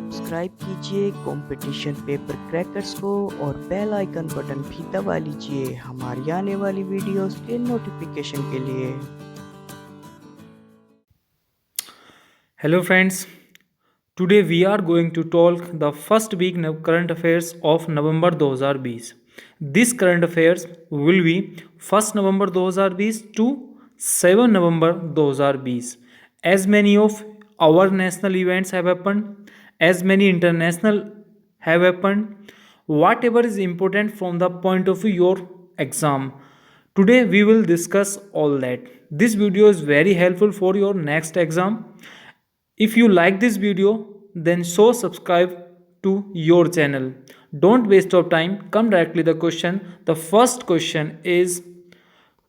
Subscribe कीजिए competition paper crackers को और बेल आइकन बटन भी दबा लीजिए हमारी आने वाली वीडियोस के नोटिफिकेशन के लिए। Hello friends, today we are going to talk the first week current affairs of November 2020. This current affairs will be 1st November 2020 to 7 November 2020. As many of our national events have happened, as many international have happened, whatever is important from the point of view your exam. Today we will discuss all that. This video is very helpful for your next exam. If you like this video, then so subscribe to your channel. Don't waste your time. Come directly the question. The first question is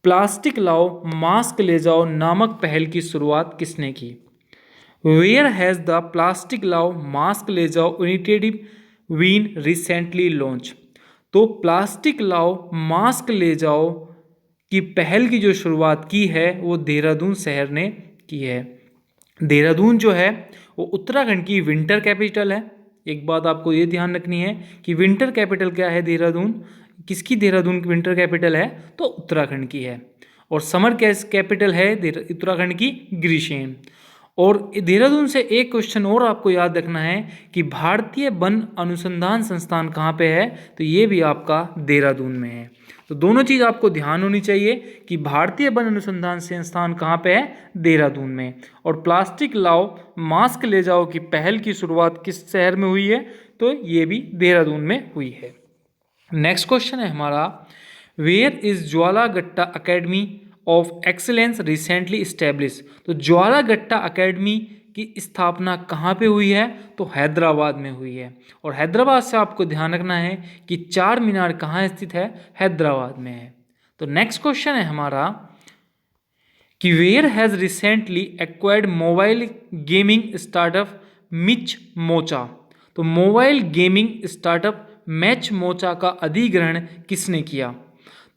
plastic लाओ mask ले जाओ नामक पहल की शुरुआत किसने की? Where has the plastic लाओ मास्क ले जाओ इनिशिएटिव बीन रिसेंटली लॉन्च? तो प्लास्टिक लाओ मास्क ले जाओ की पहल की जो शुरुआत की है वो देहरादून शहर ने की है। देहरादून जो है वो उत्तराखंड की विंटर कैपिटल है। एक बात आपको ये ध्यान रखनी है कि विंटर कैपिटल क्या है देहरादून, किसकी देहरादून की विंटर कैपिटल है तो उत्तराखंड की है। और समर कैपिटल है उत्तराखंड की ग्रीष्म। और देहरादून से एक क्वेश्चन और आपको याद रखना है कि भारतीय वन अनुसंधान संस्थान कहाँ पे है, तो ये भी आपका देहरादून में है। तो दोनों चीज़ आपको ध्यान होनी चाहिए कि भारतीय वन अनुसंधान संस्थान कहाँ पे है, देहरादून में। और प्लास्टिक लाओ मास्क ले जाओ की पहल की शुरुआत किस शहर में हुई है, तो ये भी देहरादून में हुई है। नेक्स्ट क्वेश्चन है हमारा, where is Jwala Gutta academy of excellence recently establish? तो ज्वालागट्टा अकेडमी की स्थापना कहाँ पे हुई है, तो हैदराबाद में हुई है। और हैदराबाद से आपको ध्यान रखना है कि चार मीनार कहाँ स्थित है, हैदराबाद में है। तो नेक्स्ट क्वेश्चन है हमारा कि where has recently acquired mobile gaming startup Mech Mocha? तो mobile gaming startup Mech Mocha का अधिग्रहण किसने किया?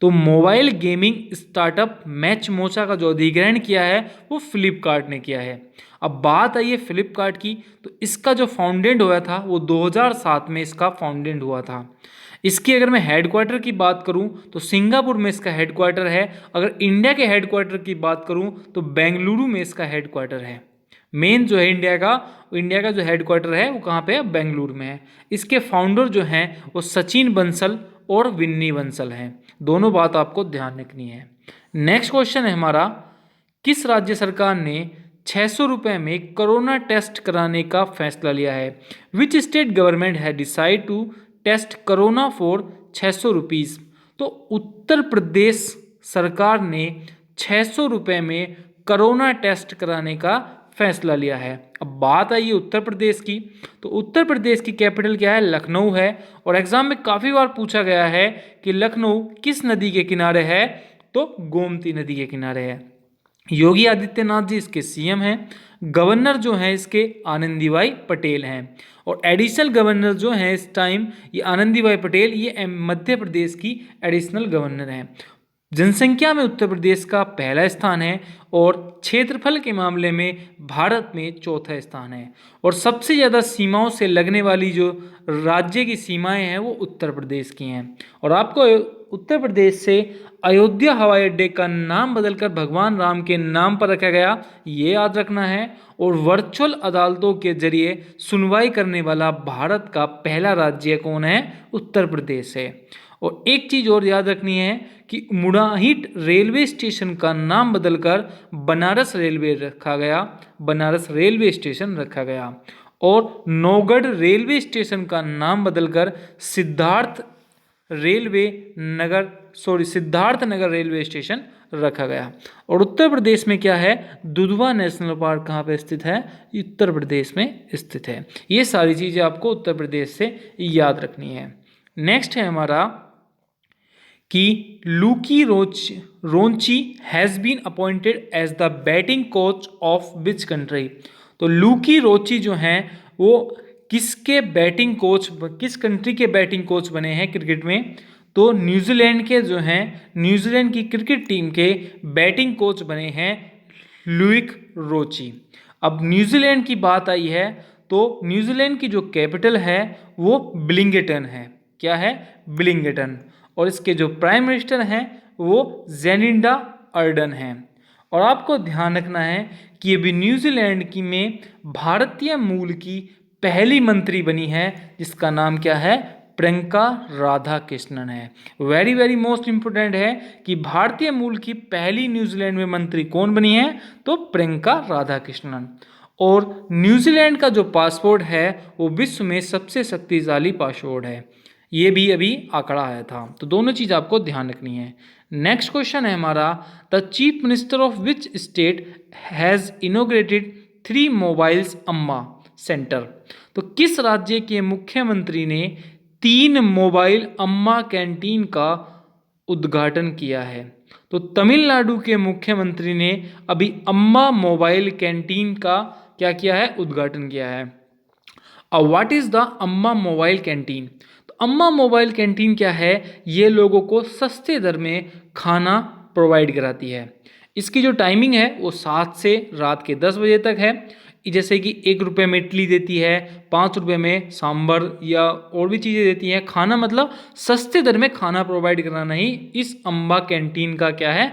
तो mobile gaming startup Mech Mocha का जो अधिग्रहण किया है वो फ्लिपकार्ट ने किया है। अब बात आई है फ्लिपकार्ट की, तो इसका जो फाउंडेड हुआ था वो 2007 में इसका फाउंडेड हुआ था। इसकी अगर मैं हेडक्वार्टर की बात करूं तो सिंगापुर में इसका हेडक्वार्टर है। अगर इंडिया के हेडक्वार्टर की बात करूं तो बेंगलुरु में इसका हेडक्वार्टर है। मेन जो है इंडिया का जो हेडक्वार्टर है वो कहाँ पे है, बेंगलुरु में है। इसके फाउंडर जो हैं वो सचिन बंसल और विन्नी बंसल हैं। दोनों बात आपको ध्यान रखनी है। नेक्स्ट क्वेश्चन है हमारा, किस राज्य सरकार ने 600 रुपये में कोरोना टेस्ट कराने का फैसला लिया है? विच स्टेट गवर्नमेंट है decide to test corona for 600 rupees? तो उत्तर प्रदेश सरकार ने 600 रुपये में कोरोना टेस्ट कराने का फैसला लिया है। अब बात आई है उत्तर प्रदेश की, तो उत्तर प्रदेश की कैपिटल क्या है, लखनऊ है। और एग्जाम में काफ़ी बार पूछा गया है कि लखनऊ किस नदी के किनारे है, तो गोमती नदी के किनारे है। योगी आदित्यनाथ जी इसके सीएम हैं। गवर्नर जो हैं इसके आनंदीबाई पटेल हैं। और एडिशनल गवर्नर जो हैं इस टाइम ये आनंदीबाई पटेल, ये मध्य प्रदेश की एडिशनल गवर्नर हैं। जनसंख्या में उत्तर प्रदेश का पहला स्थान है और क्षेत्रफल के मामले में भारत में चौथा स्थान है। और सबसे ज़्यादा सीमाओं से लगने वाली जो राज्य की सीमाएं हैं वो उत्तर प्रदेश की हैं। और आपको उत्तर प्रदेश से अयोध्या हवाई अड्डे का नाम बदलकर भगवान राम के नाम पर रखा गया, ये याद रखना है। और वर्चुअल अदालतों के जरिए सुनवाई करने वाला भारत का पहला राज्य कौन है, उत्तर प्रदेश है। और एक चीज़ और याद रखनी है कि मुड़ाहिट रेलवे स्टेशन का नाम बदलकर बनारस रेलवे रखा गया, बनारस रेलवे स्टेशन रखा गया। और नौगढ़ रेलवे स्टेशन का नाम बदलकर सिद्धार्थ नगर रेलवे स्टेशन रखा गया। और उत्तर प्रदेश में क्या है, दुधवा नेशनल पार्क कहाँ पे स्थित है, उत्तर प्रदेश में स्थित है। ये सारी चीज़ें आपको उत्तर प्रदेश से याद रखनी है। नेक्स्ट है हमारा कि Luke Ronchi has been appointed as the batting coach of which country? तो लूकी रोंची जो हैं वो किस कंट्री के बैटिंग कोच बने हैं क्रिकेट में? तो न्यूजीलैंड के जो हैं, न्यूजीलैंड की क्रिकेट टीम के बैटिंग कोच बने हैं लुइक रोची। अब न्यूजीलैंड की बात आई है तो न्यूजीलैंड की जो कैपिटल है वो ब्लिंगटन है। क्या है? ब्लिंगटन। और इसके जो प्राइम मिनिस्टर हैं वो जेनिंडा अर्डन हैं। और आपको ध्यान रखना है कि अभी न्यूजीलैंड की में भारतीय मूल की पहली मंत्री बनी है, जिसका नाम क्या है? प्रियंका राधा कृष्णन है। वेरी वेरी मोस्ट इंपोर्टेंट है कि भारतीय मूल की पहली न्यूजीलैंड में मंत्री कौन बनी है? तो प्रियंका राधा कृष्णन। और न्यूजीलैंड का जो पासपोर्ट है वो विश्व में सबसे शक्तिशाली पासपोर्ट है। ये भी अभी आंकड़ा आया था, तो दोनों चीज़ आपको ध्यान रखनी है। नेक्स्ट क्वेश्चन है हमारा, the chief minister of which state has inaugurated 3 mobiles अम्मा सेंटर। तो किस राज्य के मुख्यमंत्री ने 3 मोबाइल अम्मा कैंटीन का उद्घाटन किया है? तो तमिलनाडु के मुख्यमंत्री ने अभी अम्मा मोबाइल कैंटीन का क्या किया है? उद्घाटन किया है। अब व्हाट इज़ द अम्मा मोबाइल कैंटीन? तो अम्मा मोबाइल कैंटीन क्या है? ये लोगों को सस्ते दर में खाना प्रोवाइड कराती है। इसकी जो टाइमिंग है वो 7 से रात के 10 बजे तक है। जैसे कि 1 रुपये में इडली देती है, 5 रुपये में सांभर या और भी चीज़ें देती हैं। खाना मतलब सस्ते दर में खाना प्रोवाइड कराना ही इस अम्बा कैंटीन का क्या है?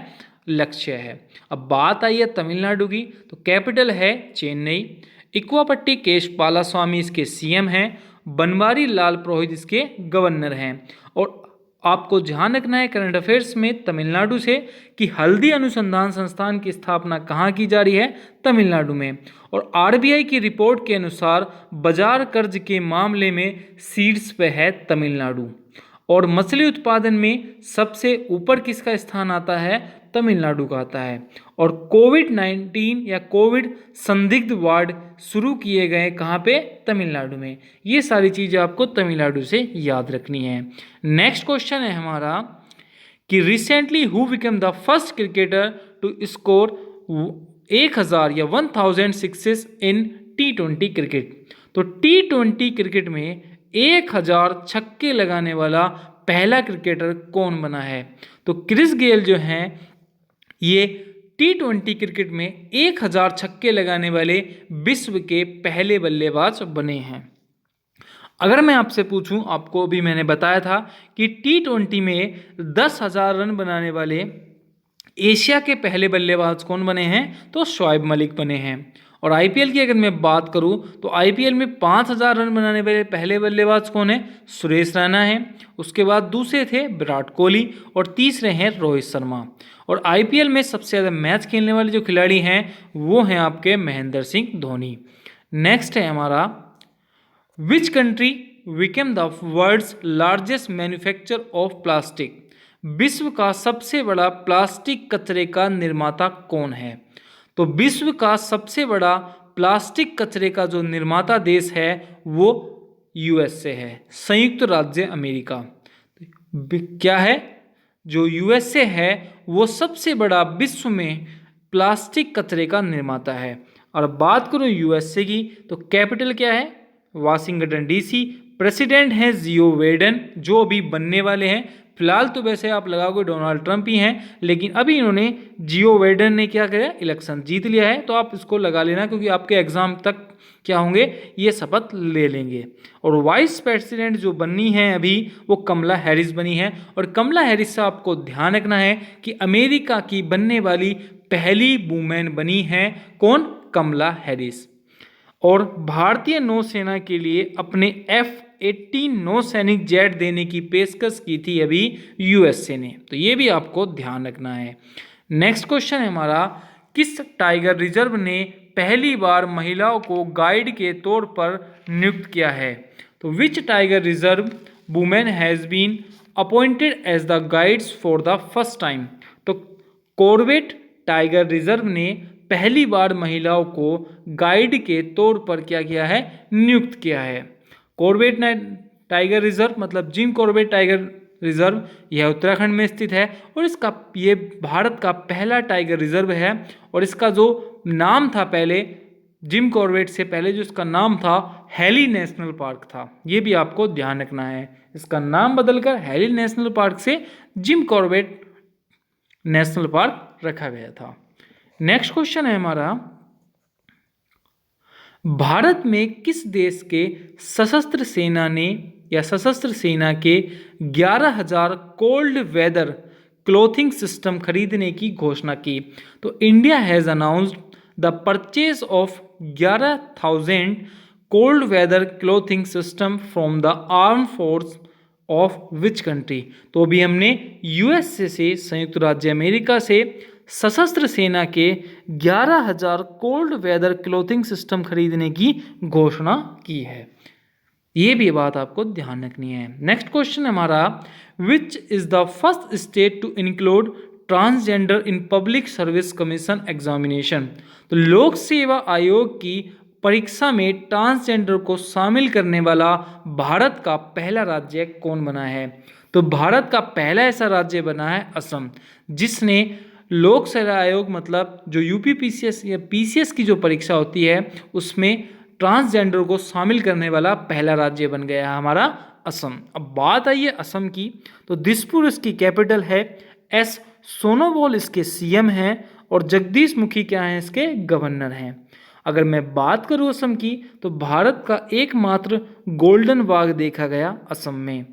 लक्ष्य है। अब बात आई है तमिलनाडु की, तो कैपिटल है चेन्नई। इक्वापट्टी केश पालास्वामी इसके सीएम हैं। बनवारी लाल पुरोहित इसके गवर्नर हैं। और आपको ध्यान रखना है करंट अफेयर्स में तमिलनाडु से कि हल्दी अनुसंधान संस्थान की स्थापना कहाँ की जा रही है? तमिलनाडु में। और आरबीआई की रिपोर्ट के अनुसार बाजार कर्ज के मामले में शीर्ष पे है तमिलनाडु। और मछली उत्पादन में सबसे ऊपर किसका स्थान आता है? तमिलनाडु का आता है। और कोविड-19 या कोविड संदिग्ध वार्ड शुरू किए गए कहाँ पे? तमिलनाडु में। ये सारी चीज़ें आपको तमिलनाडु से याद रखनी है। नेक्स्ट क्वेश्चन है हमारा कि recently who become the first cricketer to score 1000 या 1000 सिक्सेस इन T20 क्रिकेट। तो T20 क्रिकेट में 1000 छक्के लगाने वाला पहला क्रिकेटर कौन बना है? तो क्रिस गेल जो हैं ये T20 क्रिकेट में 1000 छक्के लगाने वाले विश्व के पहले बल्लेबाज बने हैं। अगर मैं आपसे पूछूं, आपको भी मैंने बताया था कि T20 में 10,000 रन बनाने वाले एशिया के पहले बल्लेबाज कौन बने हैं? तो शोएब मलिक बने हैं। और आईपीएल की अगर मैं बात करूं तो आईपीएल में 5,000 रन बनाने वाले पहले बल्लेबाज कौन है? सुरेश रैना है। उसके बाद दूसरे थे विराट कोहली और तीसरे हैं रोहित शर्मा। और आईपीएल में सबसे ज़्यादा मैच खेलने वाले जो खिलाड़ी हैं वो हैं आपके महेंद्र सिंह धोनी। नेक्स्ट है हमारा, which country became the world's largest manufacture of plastic. विश्व का सबसे बड़ा प्लास्टिक कचरे का निर्माता कौन है? तो विश्व का सबसे बड़ा प्लास्टिक कचरे का जो निर्माता देश है वो यूएसए है, संयुक्त राज्य अमेरिका। क्या है? जो यूएसए है वो सबसे बड़ा विश्व में प्लास्टिक कचरे का निर्माता है। और बात करूं यूएसए की तो कैपिटल क्या है? Washington DC. प्रेसिडेंट हैं जियो बाइडेन जो अभी बनने वाले हैं। फिलहाल तो वैसे आप लगाओगे डोनाल्ड ट्रंप ही हैं, लेकिन अभी इन्होंने जियो बाइडेन ने क्या किया? इलेक्शन जीत लिया है। तो आप इसको लगा लेना क्योंकि आपके एग्जाम तक क्या होंगे? ये शपथ ले लेंगे। और वाइस प्रेसिडेंट जो बननी है अभी वो कमला हैरिस बनी है। और कमला हैरिस से आपको ध्यान रखना है कि अमेरिका की बनने वाली पहली वुमेन बनी है। कौन? कमला हैरिस। और भारतीय नौसेना के लिए अपने F-18 नौसैनिक जेट देने की पेशकश की थी अभी यूएसए ने। तो ये भी आपको ध्यान रखना है। नेक्स्ट क्वेश्चन है हमारा, किस टाइगर रिजर्व ने पहली बार महिलाओं को गाइड के तौर पर नियुक्त किया है? तो which tiger reserve women has been appointed as the guides for the first time. तो कॉर्बेट टाइगर रिजर्व ने पहली बार महिलाओं को गाइड के तौर पर क्या किया है? नियुक्त किया है। कॉर्बेट टाइगर रिजर्व मतलब जिम कॉर्बेट टाइगर रिजर्व यह उत्तराखंड में स्थित है। और इसका ये भारत का पहला टाइगर रिजर्व है। और इसका जो नाम था पहले, जिम कॉर्बेट से पहले जो इसका नाम था हेली नेशनल पार्क था। ये भी आपको ध्यान रखना है। इसका नाम बदलकर हेली नेशनल पार्क से जिम कॉर्बेट नेशनल पार्क रखा गया था। नेक्स्ट क्वेश्चन है हमारा, भारत में किस देश के सशस्त्र सेना ने या सशस्त्र सेना के 11,000 कोल्ड वेदर क्लोथिंग सिस्टम खरीदने की घोषणा की? तो India has announced the purchase of 11,000 cold weather clothing system from the arm force of which country? तो अभी हमने यूएसए से, संयुक्त राज्य अमेरिका से सशस्त्र सेना के 11,000 कोल्ड वेदर क्लोथिंग सिस्टम खरीदने की घोषणा की है। ये भी बात आपको ध्यान रखनी है। नेक्स्ट क्वेश्चन हमारा, which is the first state to include transgender in public service commission examination? तो लोक सेवा आयोग की परीक्षा में ट्रांसजेंडर को शामिल करने वाला भारत का पहला राज्य कौन बना है? तो भारत का पहला ऐसा राज्य बना है असम, जिसने लोक सेवा आयोग मतलब जो यूपी पीसीएस या पीसीएस की जो परीक्षा होती है उसमें ट्रांसजेंडर को शामिल करने वाला पहला राज्य बन गया है हमारा असम। अब बात आई है असम की, तो दिसपुर इसकी कैपिटल है, एस सोनोवाल इसके सीएम हैं और जगदीश मुखी क्या हैं इसके गवर्नर हैं। अगर मैं बात करूं असम की, तो भारत का एकमात्र गोल्डन बाग देखा गया असम में,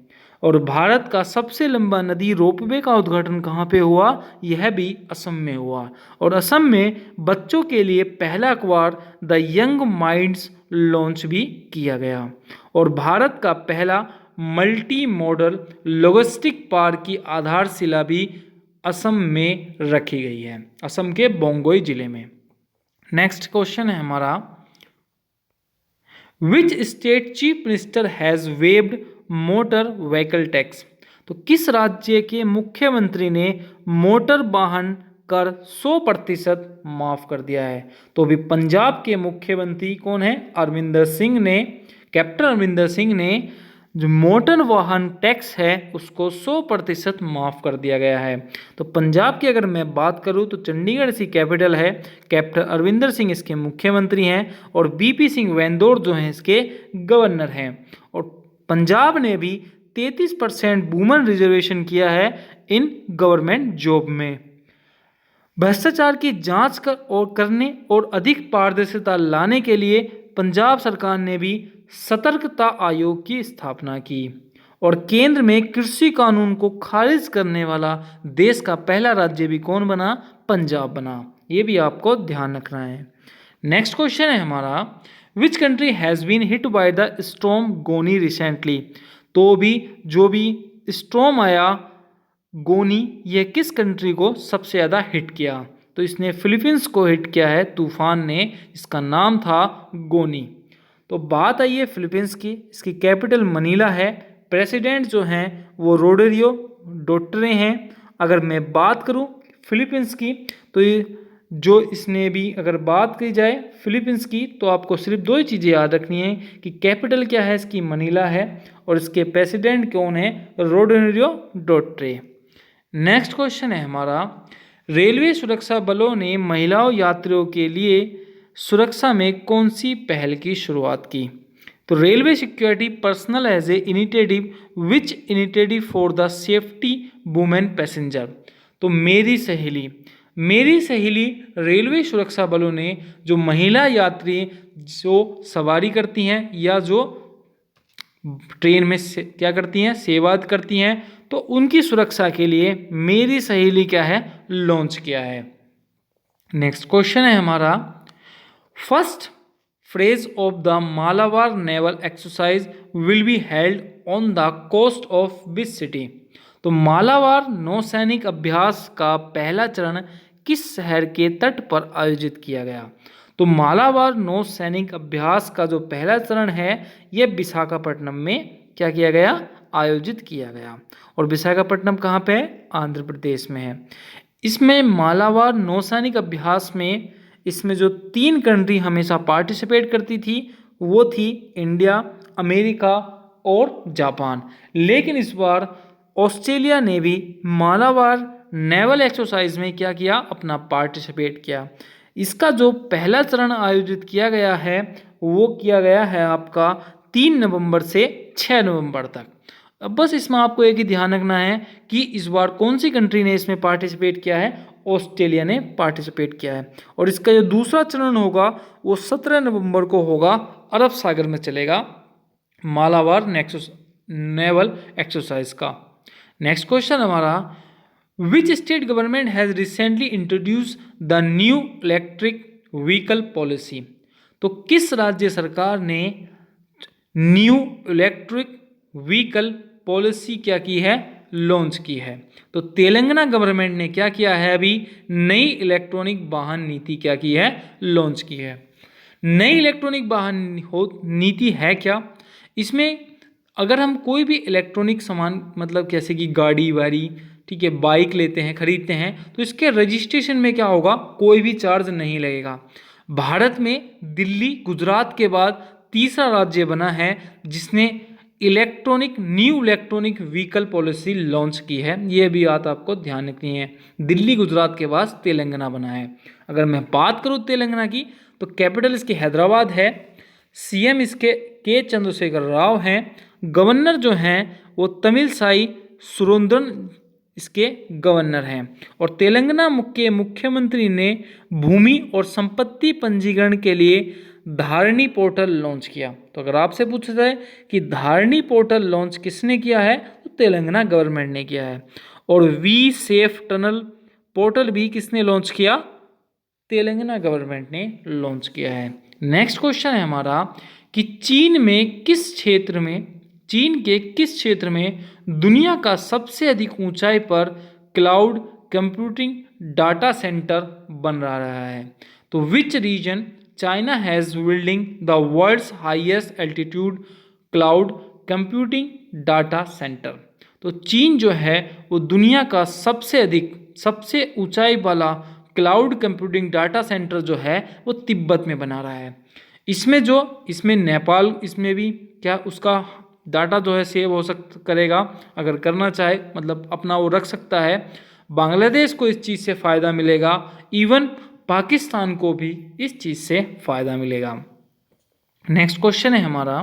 और भारत का सबसे लंबा नदी रोपवे का उद्घाटन कहाँ पे हुआ? यह भी असम में हुआ। और असम में बच्चों के लिए पहला अखबार द यंग माइंड्स लॉन्च भी किया गया। और भारत का पहला मल्टी मॉडल लॉजिस्टिक पार्क की आधारशिला भी असम में रखी गई है, असम के बोंगोई जिले में। नेक्स्ट क्वेश्चन है हमारा, which state chief minister has waived motor vehicle tax? तो किस राज्य के मुख्यमंत्री ने मोटर वाहन कर 100% माफ कर दिया है? तो अभी पंजाब के मुख्यमंत्री कौन है? अमरिंदर सिंह ने, कैप्टन अमरिंदर सिंह ने जो मोटर वाहन टैक्स है उसको 100% माफ कर दिया गया है। तो पंजाब की अगर मैं बात करूं तो चंडीगढ़ इसकी कैपिटल है, कैप्टन अमरिंदर सिंह इसके मुख्यमंत्री हैं और बीपी सिंह वेंदोर जो हैं इसके गवर्नर हैं। और पंजाब ने भी 33% वुमेन रिजर्वेशन किया है इन गवर्नमेंट जॉब में। भ्रष्टाचार की जांच करने और अधिक पारदर्शिता लाने के लिए पंजाब सरकार ने भी सतर्कता आयोग की स्थापना की। और केंद्र में कृषि कानून को खारिज करने वाला देश का पहला राज्य भी कौन बना? पंजाब बना। ये भी आपको ध्यान रखना है। नेक्स्ट क्वेश्चन है हमारा, which country has been hit by the storm Goni recently? तो भी जो भी स्टॉर्म आया गोनी, ये किस कंट्री को सबसे ज़्यादा हिट किया? तो इसने फिलीपींस को हिट किया है तूफान ने, इसका नाम था गोनी। तो बात आई है फिलीपींस की, इसकी कैपिटल मनीला है, प्रेसिडेंट जो हैं वो रोड्रिगो डोटरे हैं। अगर मैं बात करूं फिलीपींस की, तो ये जो इसने भी अगर बात की जाए फिलीपींस की, तो आपको सिर्फ दो ही चीज़ें याद रखनी है कि कैपिटल क्या है इसकी मनीला है और इसके प्रेसिडेंट कौन है? रोड्रिगो डोटरे। नेक्स्ट क्वेश्चन है हमारा, रेलवे सुरक्षा बलों ने महिलाओं यात्रियों के लिए सुरक्षा में कौन सी पहल की शुरुआत की? तो railway security personal as a initiative which initiative for the safety women passenger? तो मेरी सहेली रेलवे सुरक्षा बलों ने जो महिला यात्री जो सवारी करती हैं या जो ट्रेन में क्या करती हैं, सेवा करती हैं, तो उनकी सुरक्षा के लिए मेरी सहेली क्या है, लॉन्च किया है। नेक्स्ट क्वेश्चन है हमारा, first phase of the Malabar naval exercise will be held on the coast of which city? तो मालाबार नौसैनिक अभ्यास का पहला चरण किस शहर के तट पर आयोजित किया गया? तो मालाबार नौसैनिक अभ्यास का जो पहला चरण है यह विशाखापट्टनम में क्या किया गया, आयोजित किया गया। और विशाखापट्टनम कहाँ पे है? आंध्र प्रदेश में है। इसमें मालाबार नौसैनिक अभ्यास में इसमें जो 3 कंट्री हमेशा पार्टिसिपेट करती थी वो थी इंडिया, अमेरिका और जापान। लेकिन इस बार ऑस्ट्रेलिया ने भी मालाबार नेवल एक्सरसाइज में क्या किया, अपना पार्टिसिपेट किया। इसका जो पहला चरण आयोजित किया गया है वो किया गया है आपका 3 नवंबर से 6 नवंबर तक। अब बस इसमें आपको एक ही ध्यान रखना है कि इस बार कौन सी कंट्री ने इसमें पार्टिसिपेट किया है, ऑस्ट्रेलिया ने पार्टिसिपेट किया है। और इसका जो दूसरा चरण होगा वो 17 नवंबर को होगा, अरब सागर में चलेगा, मालाबार नेवल एक्सरसाइज का। नेक्स्ट क्वेश्चन हमारा, which state government has recently introduce the new electric vehicle policy. तो किस राज्य सरकार ने न्यू इलेक्ट्रिक व्हीकल पॉलिसी क्या की है, लॉन्च की है। तो तेलंगाना गवर्नमेंट ने क्या किया है, अभी नई इलेक्ट्रॉनिक वाहन नीति क्या की है, लॉन्च की है। नई इलेक्ट्रॉनिक वाहन नीति है क्या, इसमें अगर हम कोई भी इलेक्ट्रॉनिक सामान मतलब जैसे कि गाड़ी वाड़ी, ठीक है, बाइक लेते हैं, खरीदते हैं, तो इसके रजिस्ट्रेशन में क्या होगा, कोई भी चार्ज नहीं लगेगा। भारत में दिल्ली गुजरात के बाद तीसरा राज्य बना है जिसने new electronic vehicle policy launch की है। ये भी बात आपको ध्यान रखनी है, दिल्ली गुजरात के बाद तेलंगाना बना है। अगर मैं बात करूँ तेलंगाना की, तो कैपिटल इसकी हैदराबाद है, सीएम इसके के चंद्रशेखर राव हैं, गवर्नर जो हैं वो तमिलसाई सुरेंद्रन इसके गवर्नर हैं, और तेलंगाना के मुख्यमंत्री ने भूमि और संपत्ति पंजीकरण के लिए धारणी पोर्टल लॉन्च किया। तो अगर आपसे पूछा जाए कि धारणी पोर्टल लॉन्च किसने किया है, तो तेलंगाना गवर्नमेंट ने किया है। और वी सेफ टनल पोर्टल भी किसने लॉन्च किया, तेलंगाना गवर्नमेंट ने लॉन्च किया है। नेक्स्ट क्वेश्चन है हमारा कि चीन के किस क्षेत्र में दुनिया का सबसे अधिक ऊंचाई पर क्लाउड कंप्यूटिंग डाटा सेंटर बन रहा है। तो which region China has building the world's highest altitude cloud computing data centre. तो चीन जो है वो दुनिया का सबसे ऊंचाई वाला क्लाउड कंप्यूटिंग डाटा सेंटर जो है वो तिब्बत में बना रहा है। इसमें नेपाल इसमें भी क्या उसका डाटा जो है सेव हो करेगा, अगर करना चाहे मतलब अपना वो रख सकता है। बांग्लादेश को इस चीज़ से फ़ायदा मिलेगा, इवन पाकिस्तान को भी इस चीज़ से फ़ायदा मिलेगा। नेक्स्ट क्वेश्चन है हमारा,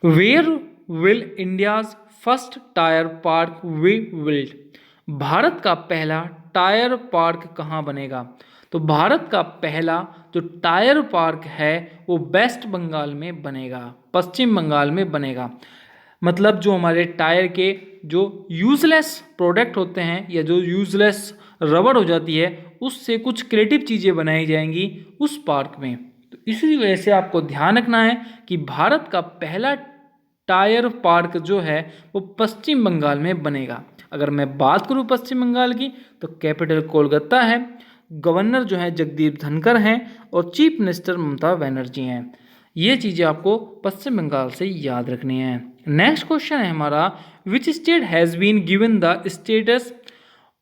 where will India's first tyre park be build. Bharat का पहला टायर पार्क कहाँ बनेगा। तो भारत का पहला जो टायर पार्क है वो वेस्ट बंगाल में बनेगा, पश्चिम बंगाल में बनेगा। मतलब जो हमारे टायर के जो यूजलेस प्रोडक्ट होते हैं या जो यूजलेस रबड़ हो जाती है उससे कुछ क्रिएटिव चीज़ें बनाई जाएंगी उस पार्क में। तो इसी वजह से आपको ध्यान रखना है कि भारत का पहला टायर पार्क जो है वो पश्चिम बंगाल में बनेगा। अगर मैं बात करूँ पश्चिम बंगाल की, तो कैपिटल कोलकाता है, गवर्नर जो है जगदीप धनखड़ हैं और चीफ मिनिस्टर ममता बनर्जी हैं। ये चीज़ें आपको पश्चिम बंगाल से याद रखनी है। नेक्स्ट क्वेश्चन है हमारा, which state has been given the status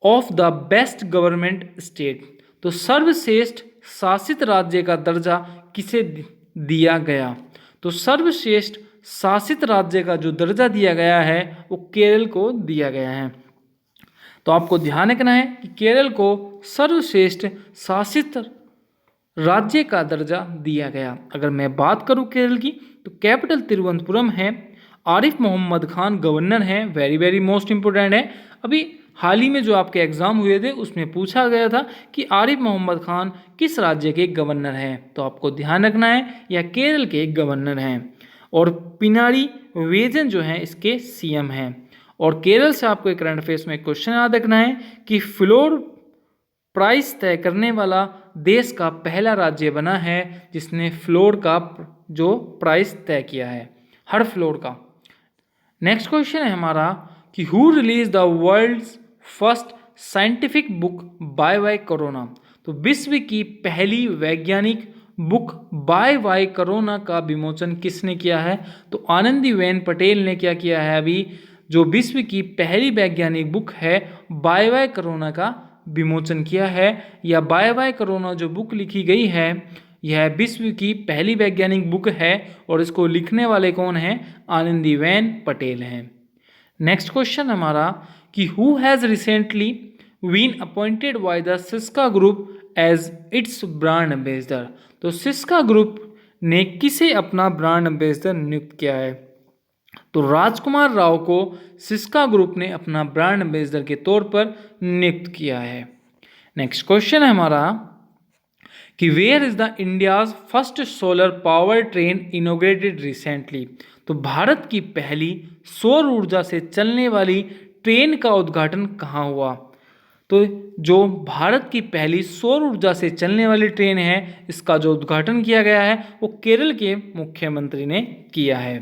of the best government state. तो सर्वश्रेष्ठ शासित राज्य का दर्जा किसे दिया गया। तो सर्वश्रेष्ठ शासित राज्य का जो दर्जा दिया गया है वो केरल को दिया गया है। तो आपको ध्यान रखना है कि केरल को सर्वश्रेष्ठ शासित राज्य का दर्जा दिया गया। अगर मैं बात करूं केरल की, तो कैपिटल तिरुवनंतपुरम है, आरिफ मोहम्मद खान गवर्नर हैं, वेरी वेरी मोस्ट इंपोर्टेंट है। अभी हाल ही में जो आपके एग्जाम हुए थे उसमें पूछा गया था कि आरिफ मोहम्मद खान किस राज्य के गवर्नर हैं। तो आपको ध्यान रखना है यह केरल के गवर्नर हैं। और पिनारी विजयन जो हैं इसके सीएम हैं। और केरल से आपको एक करंट अफेयर्स में क्वेश्चन याद रखना है कि फ्लोर प्राइस तय करने वाला देश का पहला राज्य बना है जिसने फ्लोर का जो प्राइस तय किया है, हर फ्लोर का। नेक्स्ट क्वेश्चन है हमारा कि who release the world's first scientific book by corona. तो विश्व की पहली वैज्ञानिक बुक बाय कोरोना का विमोचन किसने किया है। तो आनंदीबेन पटेल ने क्या किया है, अभी जो विश्व की पहली वैज्ञानिक बुक है बाय कोरोना का विमोचन किया है। या बाय कोरोना जो बुक लिखी गई है यह विश्व की पहली वैज्ञानिक बुक है और इसको लिखने वाले कौन हैं, आनंदीबेन पटेल हैं। नेक्स्ट क्वेश्चन हमारा कि who has recently been appointed by the Syska group as its brand ambassador. तो सिस्का ग्रुप ने किसे अपना ब्रांड एम्बेसडर नियुक्त किया है। तो राजकुमार राव को सिस्का ग्रुप ने अपना ब्रांड एम्बेसडर के तौर पर नियुक्त किया है। नेक्स्ट क्वेश्चन है हमारा कि where is the India's first solar power train inaugurated recently. तो भारत की पहली सौर ऊर्जा से चलने वाली ट्रेन का उद्घाटन कहाँ हुआ। तो जो भारत की पहली सौर ऊर्जा से चलने वाली ट्रेन है, इसका जो उद्घाटन किया गया है वो केरल के मुख्यमंत्री ने किया है।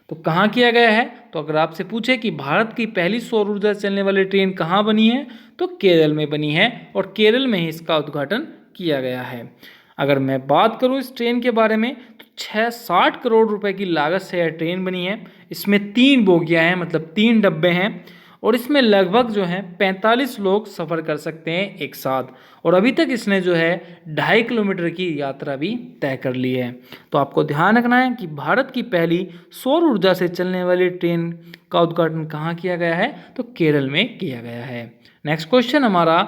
तो कहाँ किया गया है, तो अगर आपसे पूछे कि भारत की पहली सौर ऊर्जा से चलने वाली ट्रेन कहाँ बनी है, तो केरल में बनी है और केरल में ही इसका उद्घाटन किया गया है। अगर मैं बात करूँ इस ट्रेन के बारे में, तो 60 करोड़ रुपए की लागत से यह ट्रेन बनी है। इसमें 3 बोगियाँ हैं, मतलब 3 डब्बे हैं और इसमें लगभग जो है 45 लोग सफ़र कर सकते हैं एक साथ। और अभी तक इसने जो है 2.5 किलोमीटर की यात्रा भी तय कर ली है। तो आपको ध्यान रखना है कि भारत की पहली सौर ऊर्जा से चलने वाली ट्रेन का उद्घाटन कहाँ किया गया है, तो केरल में किया गया है। नेक्स्ट क्वेश्चन हमारा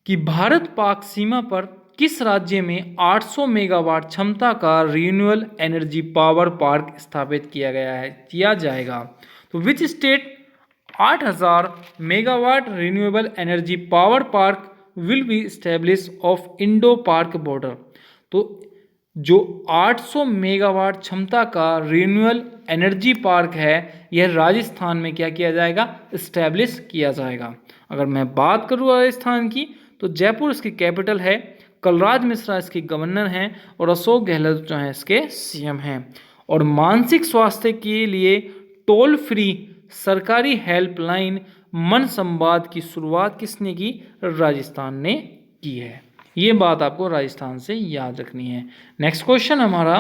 कि भारत पाक सीमा पर किस राज्य में 800 मेगावाट क्षमता का रिन्यूएबल एनर्जी पावर पार्क स्थापित किया जाएगा। तो which state 8000 megawatt renewable energy power park will be establish of Indo park border. तो जो 800 मेगावाट क्षमता का रिन्यूएबल एनर्जी पार्क है, यह राजस्थान में क्या किया जाएगा, इस्टेब्लिश किया जाएगा। अगर मैं बात करूँ राजस्थान की, तो जयपुर इसकी कैपिटल है, कलराज मिश्रा इसके गवर्नर हैं और अशोक गहलोत जो हैं इसके सीएम हैं। और मानसिक स्वास्थ्य के लिए टोल फ्री सरकारी हेल्पलाइन मन संवाद की शुरुआत किसने की, राजस्थान ने की है। ये बात आपको राजस्थान से याद रखनी है। नेक्स्ट क्वेश्चन हमारा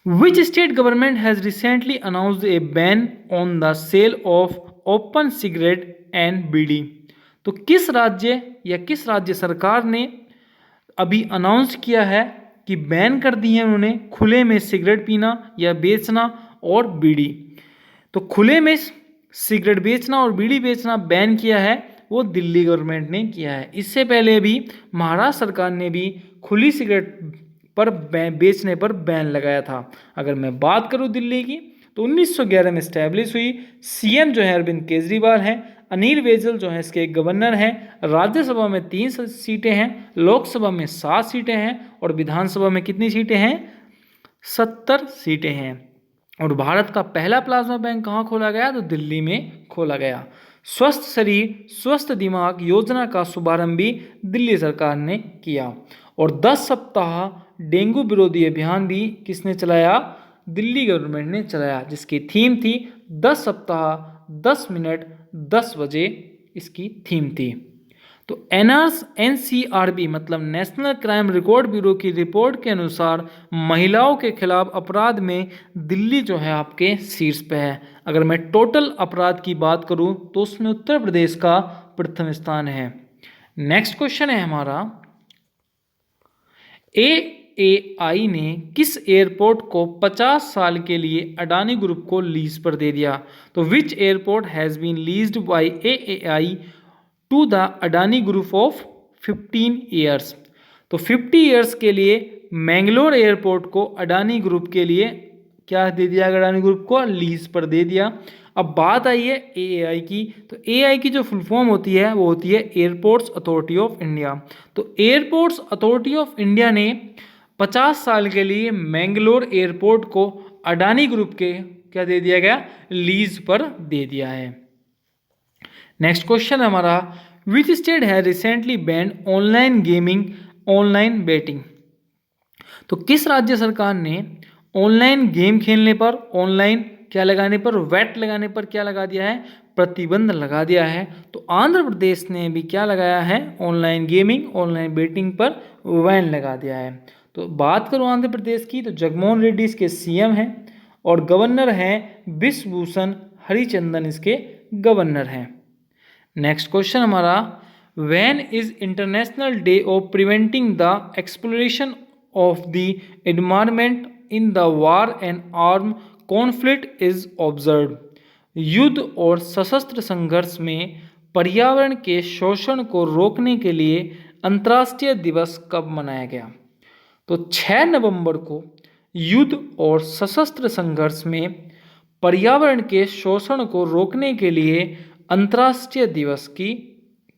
which state government has recently announced a ban on the sale of open cigarette and beedi. तो किस राज्य सरकार ने अभी अनाउंस किया है कि बैन कर दी है उन्होंने खुले में सिगरेट पीना या बेचना और बीड़ी। तो खुले में सिगरेट बेचना और बीड़ी बेचना बैन किया है, वो दिल्ली गवर्नमेंट ने किया है। इससे पहले भी महाराष्ट्र सरकार ने भी खुली सिगरेट पर बेचने पर बैन लगाया था। अगर मैं बात करूं दिल्ली की, तो 1911 में स्टैब्लिश हुई। सीएम जो है अरविंद केजरीवाल हैं, अनिल बैजल जो है इसके गवर्नर हैं। राज्यसभा में 3 सीटें हैं, लोकसभा में 7 सीटें हैं और विधानसभा में कितनी सीटें हैं, 70 सीटें हैं। और भारत का पहला प्लाज्मा बैंक कहाँ खोला गया, तो दिल्ली में खोला गया। स्वस्थ शरीर स्वस्थ दिमाग योजना का शुभारंभ भी दिल्ली सरकार ने किया। और 10 सप्ताह डेंगू विरोधी अभियान भी किसने चलाया, दिल्ली गवर्नमेंट ने चलाया, जिसकी थीम थी 10 सप्ताह 10 मिनट 10 बजे, इसकी थीम थी। तो एनसीआरबी मतलब नेशनल क्राइम रिकॉर्ड ब्यूरो की रिपोर्ट के अनुसार महिलाओं के खिलाफ अपराध में दिल्ली जो है आपके शीर्ष पे है। अगर मैं टोटल अपराध की बात करूं, तो उसमें उत्तर प्रदेश का प्रथम स्थान है। नेक्स्ट क्वेश्चन है हमारा एएआई ने किस एयरपोर्ट को 50 साल के लिए अडानी ग्रुप को लीज पर दे दिया। तो which airport has been leased by AAI to the Adani group of 15 years. तो 50 ईयर्स के लिए मैंगलोर एयरपोर्ट को अडानी ग्रुप के लिए क्या दे दिया, अडानी ग्रुप को लीज पर दे दिया। अब बात आई है एएआई की, तो एआई की जो फुल फॉर्म होती है वो होती है एयरपोर्ट्स अथॉरिटी ऑफ इंडिया। तो एयरपोर्ट्स अथॉरिटी ऑफ इंडिया ने 50 साल के लिए मैंगलोर एयरपोर्ट को अडानी ग्रुप के क्या दे दिया गया, लीज पर दे दिया है। नेक्स्ट क्वेश्चन हमारा विच स्टेट है recently banned online gaming online betting. तो किस राज्य सरकार ने ऑनलाइन गेम खेलने पर ऑनलाइन क्या लगाने पर, वैट लगाने पर क्या लगा दिया है, प्रतिबंध लगा दिया है। तो आंध्र प्रदेश ने भी क्या लगाया है, ऑनलाइन गेमिंग ऑनलाइन बेटिंग पर बैन लगा दिया है। तो बात करूं आंध्र प्रदेश की, तो जगनमोहन रेड्डी इसके सीएम हैं और गवर्नर हैं बिश्वभूषण हरिचंदन इसके गवर्नर हैं। नेक्स्ट क्वेश्चन हमारा when is international day of preventing the exploration of the environment in the war and arm conflict is observe. युद्ध और सशस्त्र संघर्ष में पर्यावरण के शोषण को रोकने के लिए अंतर्राष्ट्रीय दिवस कब मनाया गया। तो 6 नवंबर को युद्ध और सशस्त्र संघर्ष में पर्यावरण के शोषण को रोकने के लिए अंतर्राष्ट्रीय दिवस की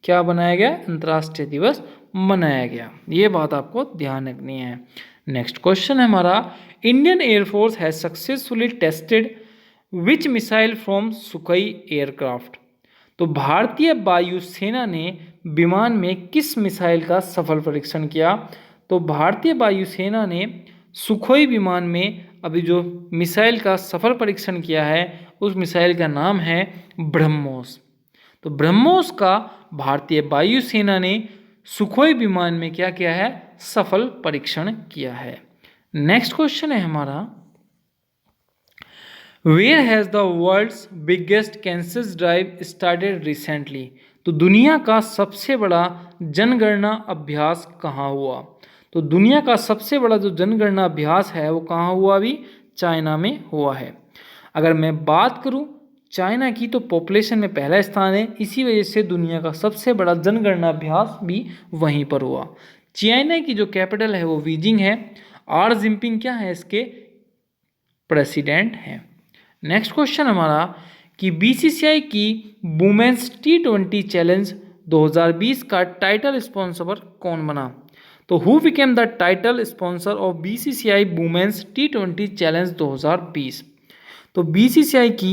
क्या बनाया गया, अंतर्राष्ट्रीय दिवस मनाया गया। ये बात आपको ध्यान रखनी है। नेक्स्ट क्वेश्चन है हमारा, Indian air force has successfully tested which missile from Sukhoi aircraft. तो भारतीय वायुसेना ने विमान में किस मिसाइल का सफल परीक्षण किया। तो भारतीय वायुसेना ने सुखोई विमान में अभी जो मिसाइल का सफल परीक्षण किया है उस मिसाइल का नाम है ब्रह्मोस। तो ब्रह्मोस का भारतीय वायुसेना ने सुखोई विमान में क्या किया है, सफल परीक्षण किया है। नेक्स्ट क्वेश्चन है हमारा, where has the world's biggest cancer drive started recently. तो दुनिया का सबसे बड़ा जनगणना अभ्यास कहाँ हुआ। तो दुनिया का सबसे बड़ा जो जनगणना अभ्यास है वो कहाँ हुआ, अभी चाइना में हुआ है। अगर मैं बात करूँ चाइना की तो पॉपुलेशन में पहला स्थान है, इसी वजह से दुनिया का सबसे बड़ा जनगणना अभ्यास भी वहीं पर हुआ। चाइना की जो कैपिटल है वो बीजिंग है। आर जिनपिंग क्या है, इसके प्रेसिडेंट हैं। नेक्स्ट क्वेश्चन हमारा कि बीसीसीआई की वुमेन्स T20 चैलेंज 2020 का टाइटल स्पॉन्सर कौन बना। तो who became the title sponsor of BCCI women's T20 challenge 2020। तो बीसीसीआई की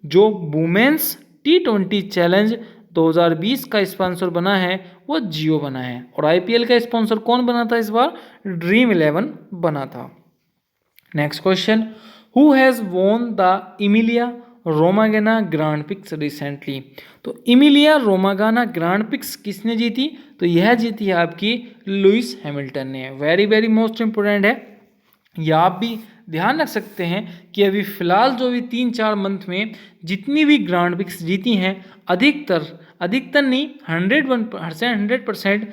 जो वुमेन्स T20 चैलेंज 2020 का स्पॉन्सर बना है वो जियो बना है। और आईपीएल का स्पॉन्सर कौन बना था इस बार, ड्रीम 11 बना था। Next question, who has won the Emilia Romagna Grand Prix recently. तो इमिलिया रोमागाना ग्रांड पिक्स किसने जीती, तो यह जीती है आपकी लुइस हैमिल्टन ने। वेरी वेरी मोस्ट इंपोर्टेंट है, या आप भी ध्यान रख सकते हैं कि अभी फिलहाल जो भी 3-4 मंथ में जितनी भी ग्रांड पिक्स जीती हैं अधिकतर नहीं 100%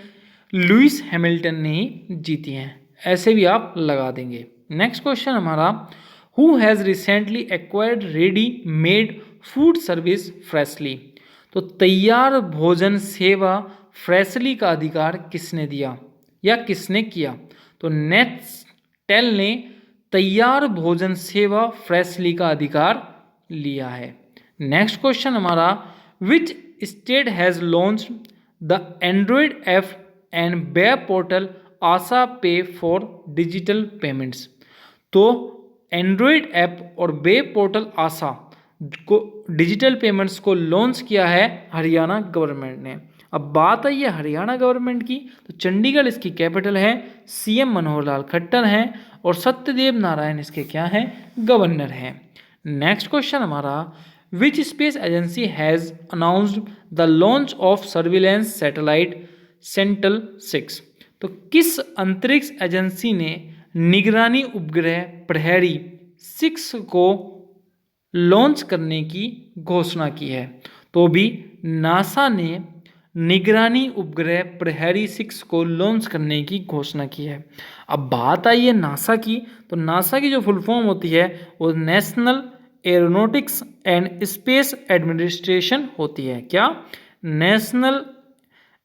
लुइस हैमिल्टन ने ही जीती हैं, ऐसे भी आप लगा देंगे। नेक्स्ट क्वेश्चन हमारा, who has recently acquired ready made food service freshly. तो तैयार भोजन सेवा फ्रेशली का अधिकार किसने दिया या किसने किया। तो नेस्टेल ने तैयार भोजन सेवा फ्रेशली का अधिकार लिया है। नेक्स्ट क्वेश्चन हमारा, which state has launch the android app and web portal Asha pay for digital payments. तो एंड्रॉयड ऐप और वेब पोर्टल आशा को डिजिटल पेमेंट्स को लॉन्च किया है हरियाणा गवर्नमेंट ने। अब बात आई है हरियाणा गवर्नमेंट की, तो चंडीगढ़ इसकी कैपिटल है, सीएम मनोहर लाल खट्टर हैं और सत्यदेव नारायण इसके क्या हैं, गवर्नर हैं। नेक्स्ट क्वेश्चन हमारा, which space agency has announced the launch of surveillance satellite सेंट्रल-6। तो किस अंतरिक्ष एजेंसी ने निगरानी उपग्रह प्रहरी 6 को लॉन्च करने की घोषणा की है। तो भी नासा ने निगरानी उपग्रह प्रहरी 6 को लॉन्च करने की घोषणा की है। अब बात आई है नासा की, तो नासा की जो फुल फॉर्म होती है वो national aeronautics and space administration होती है। क्या, national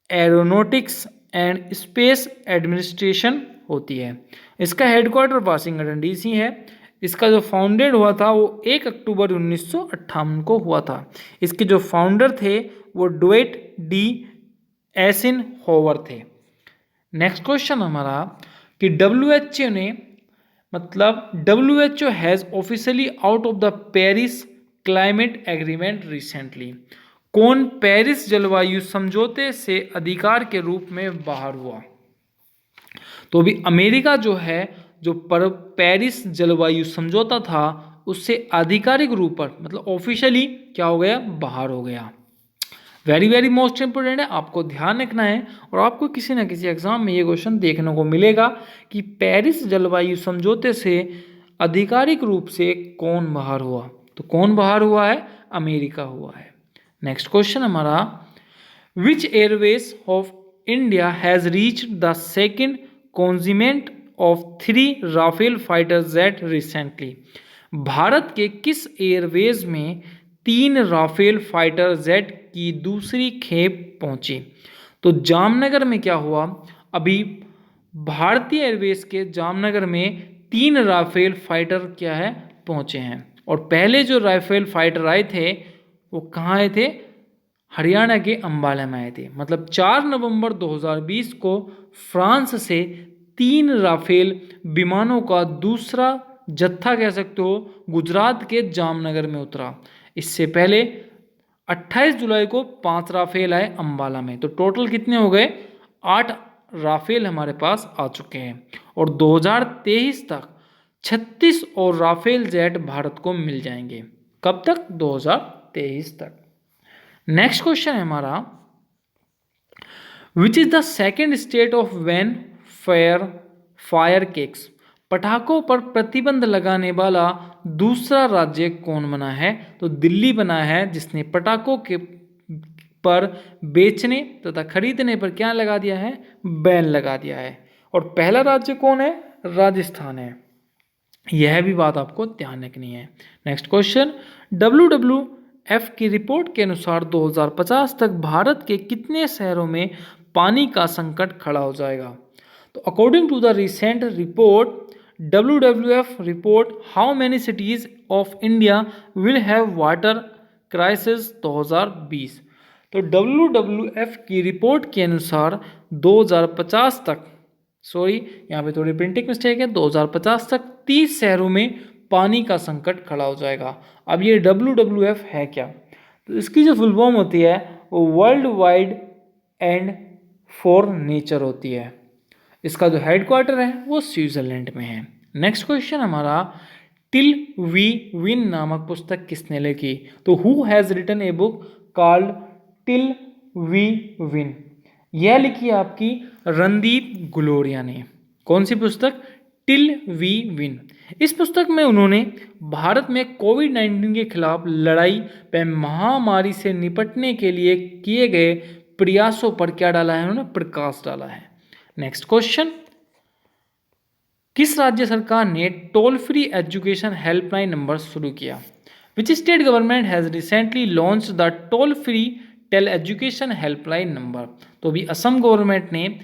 aeronautics and space administration होती है। इसका हेडक्वार्टर वाशिंगटन डीसी है। इसका जो फाउंडेड हुआ था वो 1 अक्टूबर 1958 को हुआ था। इसके जो फाउंडर थे वो डुएट डी एसिनहोवर थे। नेक्स्ट क्वेश्चन हमारा कि WHO ने WHO has officially out of the Paris climate agreement recently. कौन पेरिस जलवायु समझौते से अधिकार के रूप में बाहर हुआ। तो अभी अमेरिका जो है जो पेरिस जलवायु समझौता था उससे आधिकारिक रूप पर ऑफिशियली क्या हो गया, बाहर हो गया। वेरी वेरी मोस्ट इंपोर्टेंट है, आपको ध्यान रखना है और आपको किसी ना किसी एग्जाम में ये क्वेश्चन देखने को मिलेगा कि पेरिस जलवायु समझौते से आधिकारिक रूप से कौन बाहर हुआ। तो कौन बाहर हुआ है, अमेरिका हुआ है। नेक्स्ट क्वेश्चन हमारा, which airways of India has reached the second consignment of 3 Rafale fighter jet recently. भारत के किस एयरवेज में 3 राफेल फाइटर जेट की दूसरी खेप पहुंची। तो जामनगर में क्या हुआ, अभी भारतीय एयरवेज के जामनगर में 3 राफेल फाइटर क्या है, पहुंचे हैं। और पहले जो राफेल फाइटर आए थे वो कहाँ आए थे? हरियाणा के अंबाला में आए थे। मतलब 4 नवंबर 2020 को फ्रांस से 3 राफेल विमानों का दूसरा जत्था कह सकते हो गुजरात के जामनगर में उतरा। इससे पहले 28 जुलाई को 5 राफेल आए अंबाला में। तो टोटल कितने हो गए? 8 राफेल हमारे पास आ चुके हैं। और 2023 तक 36 और राफेल जेट भारत को मिल जाएंगे। कब तक? 2023 तक। नेक्स्ट क्वेश्चन है हमारा, which is the second state of when fire cakes? पटाखों पर प्रतिबंध लगाने वाला दूसरा राज्य कौन बना है? तो दिल्ली बना है, जिसने पटाखों के पर बेचने तथा खरीदने पर क्या लगा दिया है? बैन लगा दिया है। और पहला राज्य कौन है? राजस्थान है। यह भी बात आपको ध्यान रखनी है। नेक्स्ट क्वेश्चन, WWF की रिपोर्ट के अनुसार 2050 तक भारत के कितने शहरों में पानी का संकट खड़ा हो जाएगा? तो according to the recent report WWF report how many cities of India will have water crisis 2020। तो WWF की रिपोर्ट के अनुसार 2050 तक, सॉरी यहाँ पे थोड़ी प्रिंटिंग मिस्टेक है, 2050 तक 30 शहरों में पानी का संकट खड़ा हो जाएगा। अब ये WWF है क्या? तो इसकी जो फुल फॉर्म होती है वो world wide and for nature होती है। इसका जो हेडक्वार्टर है वो स्विट्जरलैंड में है। नेक्स्ट क्वेश्चन हमारा, टिल वी विन नामक पुस्तक किसने लिखी? तो who has written a book called till we win? यह लिखी है आपकी रणदीप गुलेरिया ने। कौन सी पुस्तक? Till we win. इस पुस्तक में उन्होंने भारत में कोविड-19 के खिलाफ लड़ाई व महामारी से निपटने के लिए किए गए प्रयासों पर क्या डाला है? उन्होंने प्रकाश डाला है। नेक्स्ट क्वेश्चन, किस राज्य सरकार ने toll free education helpline number शुरू किया? Which state government has recently launch the toll free tell education helpline number? तो अभी असम गवर्नमेंट ने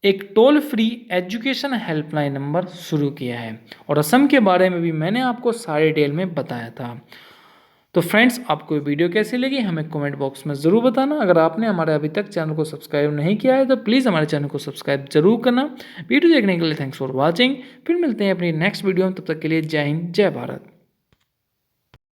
एक toll free education helpline number शुरू किया है। और असम के बारे में भी मैंने आपको सारे डिटेल में बताया था। तो फ्रेंड्स, आपको ये वीडियो कैसी लगी हमें कमेंट बॉक्स में ज़रूर बताना। अगर आपने हमारे अभी तक चैनल को सब्सक्राइब नहीं किया है तो प्लीज़ हमारे चैनल को सब्सक्राइब जरूर करना। वीडियो देखने के लिए थैंक्स फॉर वॉचिंग। फिर मिलते हैं अपनी नेक्स्ट वीडियो में, तब तक के लिए जय हिंद, जय भारत।